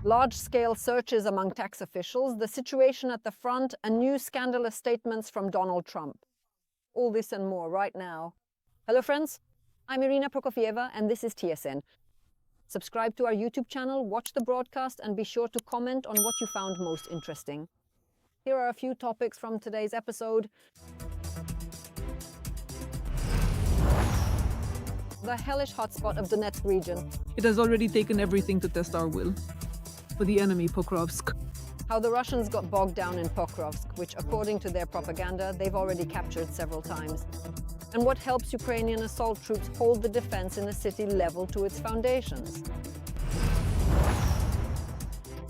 Large-scale searches among tax officials, the situation at the front, and new scandalous statements from Donald Trump. All this and more right now. Hello friends, I'm Irina Prokofieva and this is TSN. Subscribe to our YouTube channel, watch the broadcast and be sure to comment on what you found most interesting. Here are a few topics from today's episode. The hellish hotspot of Donetsk region. It has already taken everything to test our will. For the enemy, Pokrovsk. How the Russians got bogged down in Pokrovsk, which according to their propaganda, they've already captured several times. And what helps Ukrainian assault troops hold the defense in a city level to its foundations.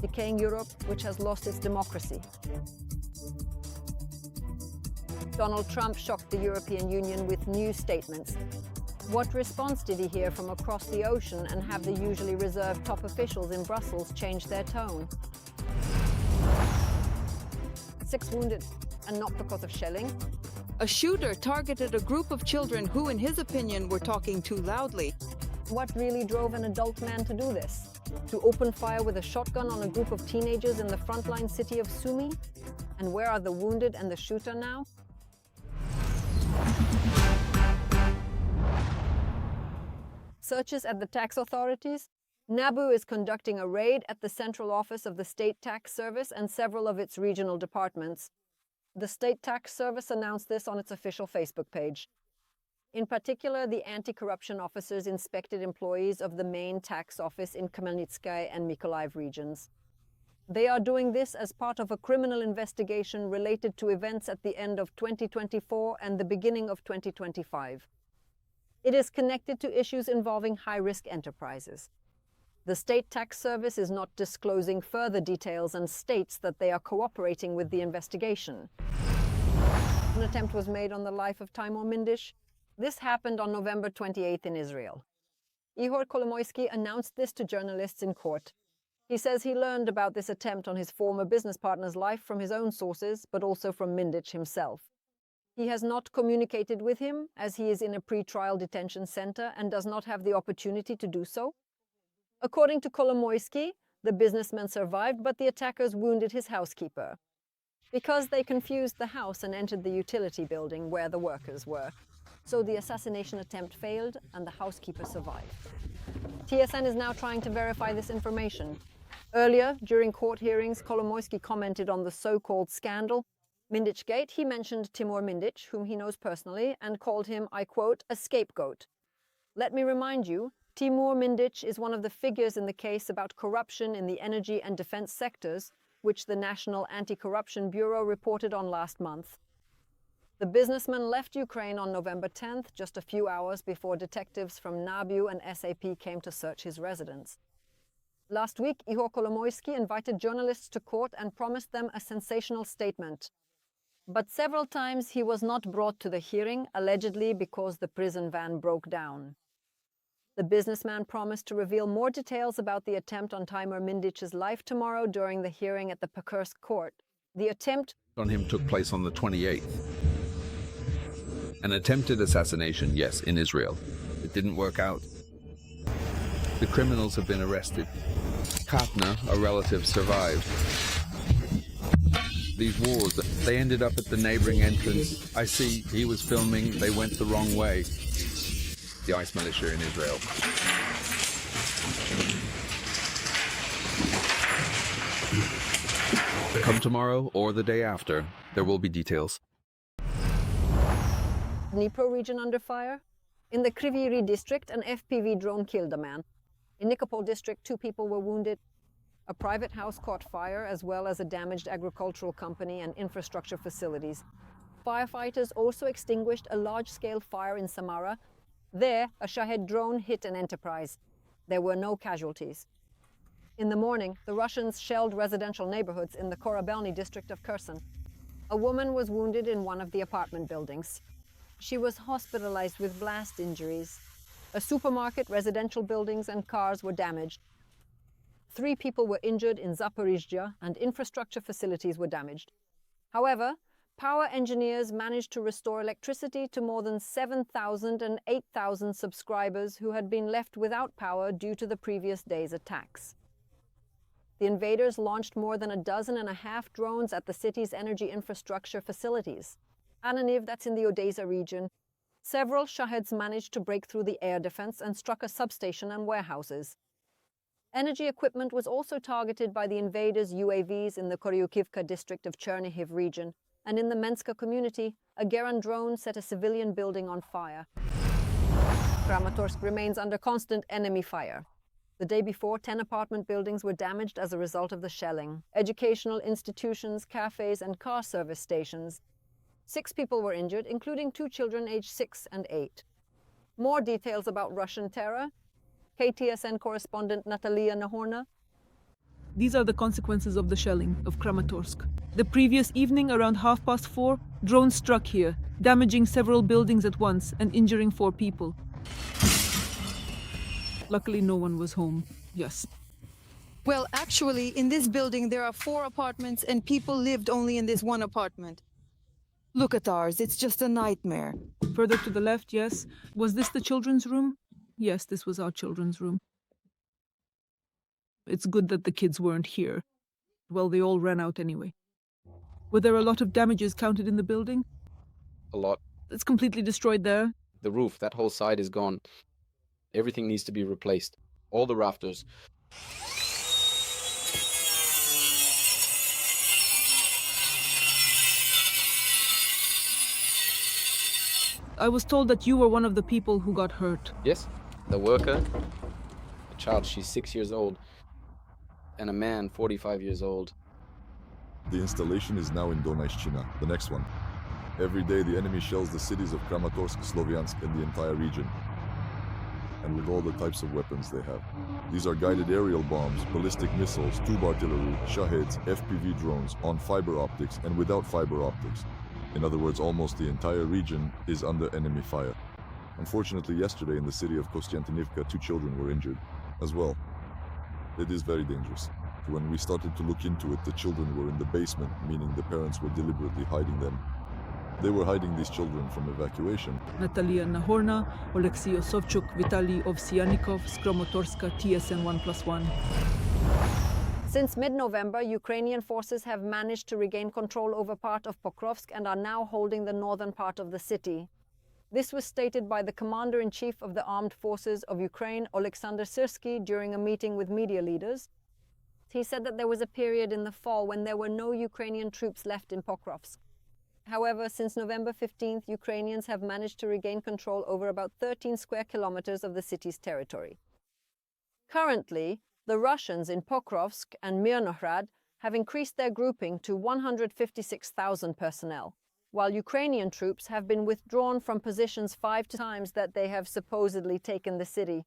Decaying Europe, which has lost its democracy. Donald Trump shocked the European Union with new statements. What response did he hear from across the ocean, and have the usually reserved top officials in Brussels changed their tone? 6 wounded, and not because of shelling. A shooter targeted a group of children who, in his opinion, were talking too loudly. What really drove an adult man to do this? To open fire with a shotgun on a group of teenagers in the frontline city of Sumy? And where are the wounded and the shooter now? Searches at the tax authorities. NABU is conducting a raid at the central office of the State Tax Service and several of its regional departments. The State Tax Service announced this on its official Facebook page. In particular, the anti-corruption officers inspected employees of the main tax office in Khmelnytskyi and Mykolaiv regions. They are doing this as part of a criminal investigation related to events at the end of 2024 and the beginning of 2025. It is connected to issues involving high-risk enterprises. The State Tax Service is not disclosing further details and states that they are cooperating with the investigation. An attempt was made on the life of Timur Mindich. This happened on November 28th in Israel. Ihor Kolomoisky announced this to journalists in court. He says he learned about this attempt on his former business partner's life from his own sources, but also from Mindich himself. He has not communicated with him, as he is in a pre-trial detention center and does not have the opportunity to do so. According to Kolomoisky, the businessman survived, but the attackers wounded his housekeeper because they confused the house and entered the utility building where the workers were. So the assassination attempt failed and the housekeeper survived. TSN is now trying to verify this information. Earlier, during court hearings, Kolomoisky commented on the so-called scandal Mindich Gate. He mentioned Timur Mindich, whom he knows personally, and called him, I quote, a scapegoat. Let me remind you, Timur Mindich is one of the figures in the case about corruption in the energy and defense sectors, which the National Anti-Corruption Bureau reported on last month. The businessman left Ukraine on November 10th, just a few hours before detectives from NABU and SAP came to search his residence. Last week, Ihor Kolomoisky invited journalists to court and promised them a sensational statement. But several times he was not brought to the hearing, allegedly because the prison van broke down. The businessman promised to reveal more details about the attempt on Timur Mindich's life tomorrow during the hearing at the Pokrovsk court. The attempt on him took place on the 28th. An attempted assassination, yes, in Israel. It didn't work out. The criminals have been arrested. Katna, a relative, survived. These wars, they ended up at the neighboring entrance. I see, he was filming, they went the wrong way. The ICE militia in Israel. Come tomorrow or the day after, there will be details. Dnipro region under fire. In the Kryvyi district, an FPV drone killed a man. In Nikopol district, 2 people were wounded. A private house caught fire, as well as a damaged agricultural company and infrastructure facilities. Firefighters also extinguished a large-scale fire in Samara. There, a Shahed drone hit an enterprise. There were no casualties. In the morning, the Russians shelled residential neighborhoods in the Korabelny district of Kherson. A woman was wounded in one of the apartment buildings. She was hospitalized with blast injuries. A supermarket, residential buildings, and cars were damaged. 3 people were injured in Zaporizhzhia, and infrastructure facilities were damaged. However, power engineers managed to restore electricity to more than 7,000 and 8,000 subscribers who had been left without power due to the previous day's attacks. the invaders launched more than 12.5 drones at the city's energy infrastructure facilities. Ananiev, that's in the Odesa region. Several Shaheds managed to break through the air defense and struck a substation and warehouses. Energy equipment was also targeted by the invaders' UAVs in the Koryukivka district of Chernihiv region, and in the Menska community, a Geran drone set a civilian building on fire. Kramatorsk remains under constant enemy fire. The day before, 10 apartment buildings were damaged as a result of the shelling. Educational institutions, cafes, and car service stations. 6 people were injured, including 2 children aged 6 and 8. More details about Russian terror. KTSN correspondent Natalia Nagornaya. These are the consequences of the shelling of Kramatorsk. The previous evening, around 4:30, drones struck here, damaging several buildings at once and injuring 4 people. Luckily, no one was home. Yes. Well, actually, in this building there are 4 apartments and people lived only in this one apartment. Look at ours, it's just a nightmare. Further to the left, yes. Was this the children's room? Yes, this was our children's room. It's good that the kids weren't here. Well, they all ran out anyway. Were there a lot of damages counted in the building? A lot. It's completely destroyed there. The roof, that whole side is gone. Everything needs to be replaced. All the rafters. I was told that you were one of the people who got hurt. Yes, the worker, a child, she's 6 years old, and a man, 45 years old. The installation is now in Donetsk, the next one. Every day the enemy shells the cities of Kramatorsk, Sloviansk, and the entire region. And with all the types of weapons they have. These are guided aerial bombs, ballistic missiles, tube artillery, Shaheds, FPV drones, on fiber optics and without fiber optics. In other words, almost the entire region is under enemy fire. Unfortunately, yesterday in the city of Kostiantynivka, 2 children were injured as well. It is very dangerous. When we started to look into it, the children were in the basement, meaning the parents were deliberately hiding them. They were hiding these children from evacuation. Natalia Nagornaya, Oleksiy Osovchuk, Vitaly Ovsyannikov, Kramatorska, TSN 1+1. Since mid-November, Ukrainian forces have managed to regain control over part of Pokrovsk and are now holding the northern part of the city. This was stated by the Commander-in-Chief of the Armed Forces of Ukraine, Oleksandr Syrsky, during a meeting with media leaders. He said that there was a period in the fall when there were no Ukrainian troops left in Pokrovsk. However, since November 15th, Ukrainians have managed to regain control over about 13 square kilometers of the city's territory. Currently, the Russians in Pokrovsk and Mirnohrad have increased their grouping to 156,000 personnel, while Ukrainian troops have been withdrawn from positions 5 times that they have supposedly taken the city.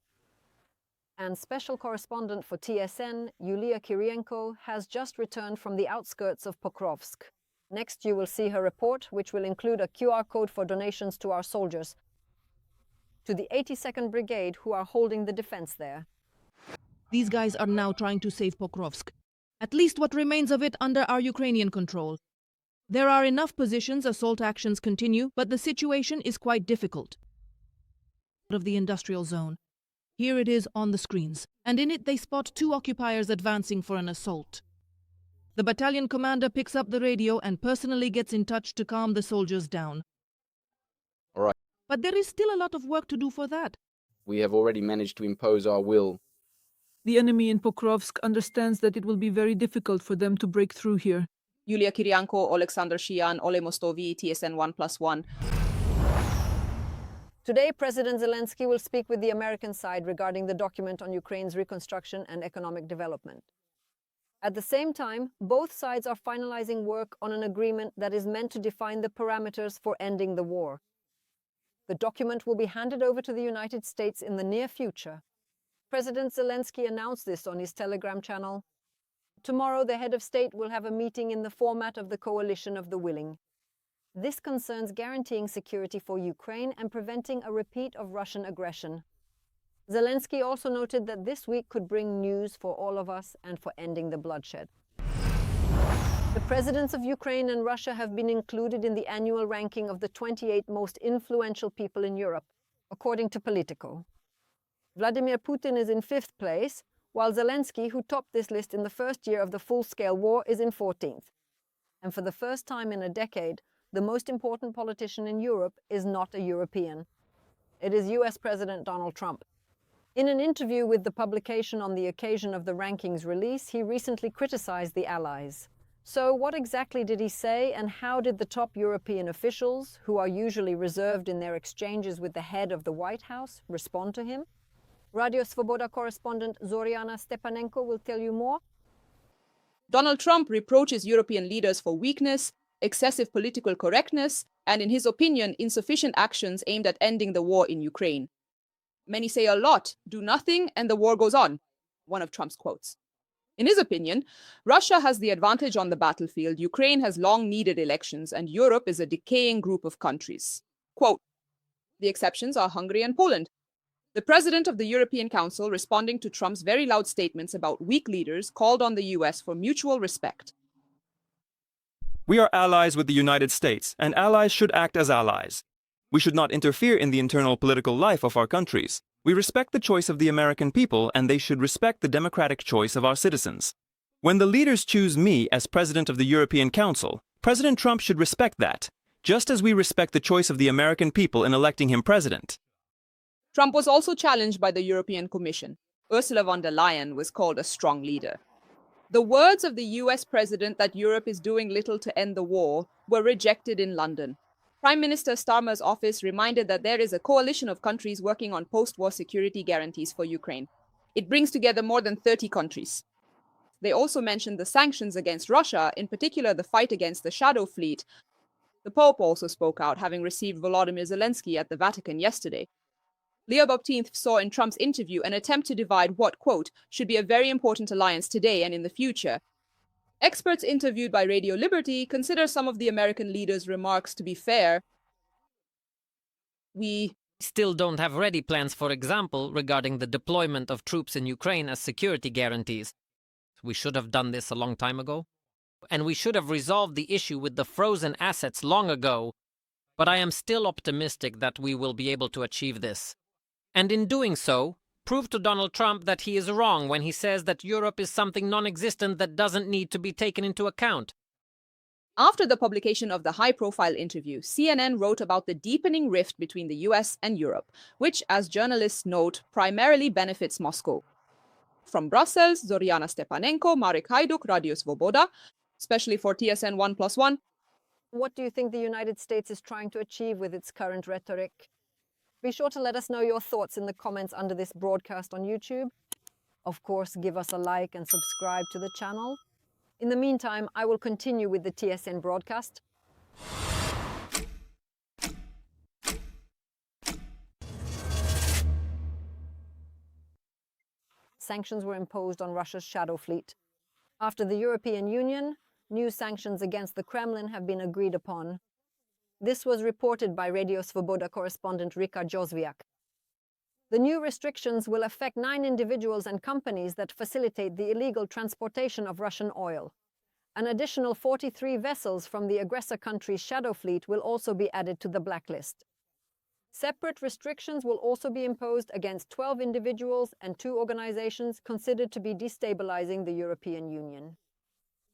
And special correspondent for TSN, Yulia Kyrienko, has just returned from the outskirts of Pokrovsk. Next, you will see her report, which will include a QR code for donations to our soldiers, to the 82nd Brigade who are holding the defense there. These guys are now trying to save Pokrovsk, at least what remains of it under our Ukrainian control. There are enough positions, assault actions continue, but the situation is quite difficult. Of the industrial zone. Here it is on the screens, and in it they spot 2 occupiers advancing for an assault. The battalion commander picks up the radio and personally gets in touch to calm the soldiers down. All right. But there is still a lot of work to do for that. We have already managed to impose our will. The enemy in Pokrovsk understands that it will be very difficult for them to break through here. Yulia Kyrienko, Alexander Shian, Ole Mostovi, TSN 1+1. Today, President Zelenskyy will speak with the American side regarding the document on Ukraine's reconstruction and economic development. At the same time, both sides are finalizing work on an agreement that is meant to define the parameters for ending the war. The document will be handed over to the United States in the near future. President Zelenskyy announced this on his Telegram channel. Tomorrow, the head of state will have a meeting in the format of the Coalition of the Willing. This concerns guaranteeing security for Ukraine and preventing a repeat of Russian aggression. Zelenskyy also noted that this week could bring news for all of us and for ending the bloodshed. The presidents of Ukraine and Russia have been included in the annual ranking of the 28 most influential people in Europe, according to Politico. Vladimir Putin is in 5th place, while Zelenskyy, who topped this list in the first year of the full-scale war, is in 14th. And for the first time in a decade, the most important politician in Europe is not a European. It is US President Donald Trump. In an interview with the publication on the occasion of the rankings release, he recently criticized the Allies. So what exactly did he say, and how did the top European officials, who are usually reserved in their exchanges with the head of the White House, respond to him? Radio Svoboda correspondent Zoriana Stepanenko will tell you more. Donald Trump reproaches European leaders for weakness, excessive political correctness, and, in his opinion, insufficient actions aimed at ending the war in Ukraine. Many say a lot, do nothing, and the war goes on, one of Trump's quotes. In his opinion, Russia has the advantage on the battlefield, Ukraine has long needed elections, and Europe is a decaying group of countries. Quote, the exceptions are Hungary and Poland. The president of the European Council, responding to Trump's very loud statements about weak leaders, called on the US for mutual respect. We are allies with the United States, and allies should act as allies. We should not interfere in the internal political life of our countries. We respect the choice of the American people, and they should respect the democratic choice of our citizens. When the leaders choose me as president of the European Council, President Trump should respect that, just as we respect the choice of the American people in electing him president. Trump was also challenged by the European Commission. Ursula von der Leyen was called a strong leader. The words of the US president that Europe is doing little to end the war were rejected in London. Prime Minister Starmer's office reminded that there is a coalition of countries working on post-war security guarantees for Ukraine. It brings together more than 30 countries. They also mentioned the sanctions against Russia, in particular the fight against the Shadow Fleet. The Pope also spoke out, having received Volodymyr Zelenskyy at the Vatican yesterday. Leo Baptiste saw in Trump's interview an attempt to divide what, quote, should be a very important alliance today and in the future. Experts interviewed by Radio Liberty consider some of the American leaders' remarks to be fair. We still don't have ready plans, for example, regarding the deployment of troops in Ukraine as security guarantees. We should have done this a long time ago. And we should have resolved the issue with the frozen assets long ago. But I am still optimistic that we will be able to achieve this. And in doing so, prove to Donald Trump that he is wrong when he says that Europe is something non-existent that doesn't need to be taken into account. After the publication of the high-profile interview, CNN wrote about the deepening rift between the US and Europe, which, as journalists note, primarily benefits Moscow. From Brussels, Zoriana Stepanenko, Marek Hajduk, Radio Svoboda, especially for TSN 1+1. What do you think the United States is trying to achieve with its current rhetoric? Be sure to let us know your thoughts in the comments under this broadcast on YouTube. Of course, give us a like and subscribe to the channel. In the meantime, I will continue with the TSN broadcast. Sanctions were imposed on Russia's Shadow Fleet. After the European Union, new sanctions against the Kremlin have been agreed upon. This was reported by Radio Svoboda correspondent Rika Jozwiak. The new restrictions will affect 9 individuals and companies that facilitate the illegal transportation of Russian oil. An additional 43 vessels from the aggressor country's Shadow Fleet will also be added to the blacklist. Separate restrictions will also be imposed against 12 individuals and 2 organizations considered to be destabilizing the European Union.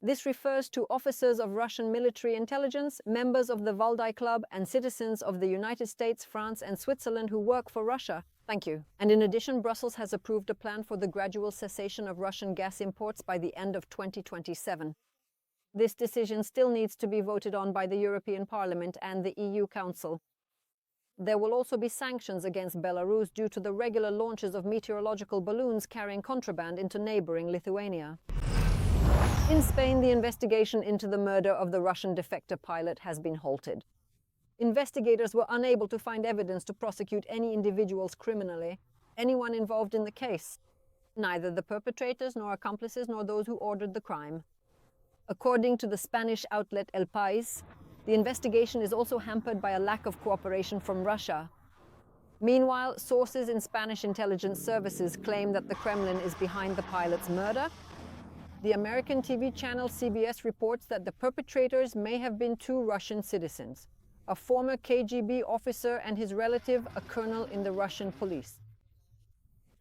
This refers to officers of Russian military intelligence, members of the Valdai Club, and citizens of the United States, France, and Switzerland who work for Russia. Thank you. And in addition, Brussels has approved a plan for the gradual cessation of Russian gas imports by the end of 2027. This decision still needs to be voted on by the European Parliament and the EU Council. There will also be sanctions against Belarus due to the regular launches of meteorological balloons carrying contraband into neighboring Lithuania. In Spain, the investigation into the murder of the Russian defector pilot has been halted. Investigators were unable to find evidence to prosecute any individuals criminally, anyone involved in the case. Neither the perpetrators nor accomplices nor those who ordered the crime. According to the Spanish outlet El País, the investigation is also hampered by a lack of cooperation from Russia. Meanwhile, sources in Spanish intelligence services claim that the Kremlin is behind the pilot's murder. The American TV channel CBS reports that the perpetrators may have been 2 Russian citizens, a former KGB officer and his relative, a colonel in the Russian police.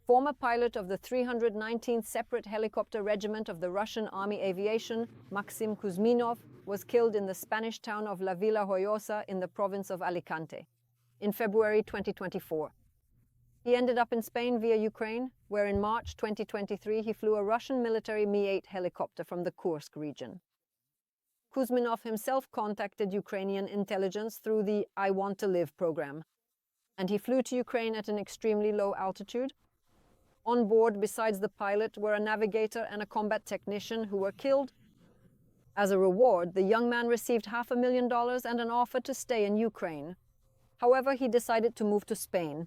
Former pilot of the 319th Separate Helicopter Regiment of the Russian Army Aviation, Maxim Kuzminov, was killed in the Spanish town of La Villa Joyosa in the province of Alicante in February 2024. He ended up in Spain via Ukraine, where in March 2023 he flew a Russian military Mi-8 helicopter from the Kursk region. Kuzminov himself contacted Ukrainian intelligence through the I Want to Live program, and he flew to Ukraine at an extremely low altitude. On board, besides the pilot, were a navigator and a combat technician who were killed. As a reward, the young man received $500,000 and an offer to stay in Ukraine. However, he decided to move to Spain,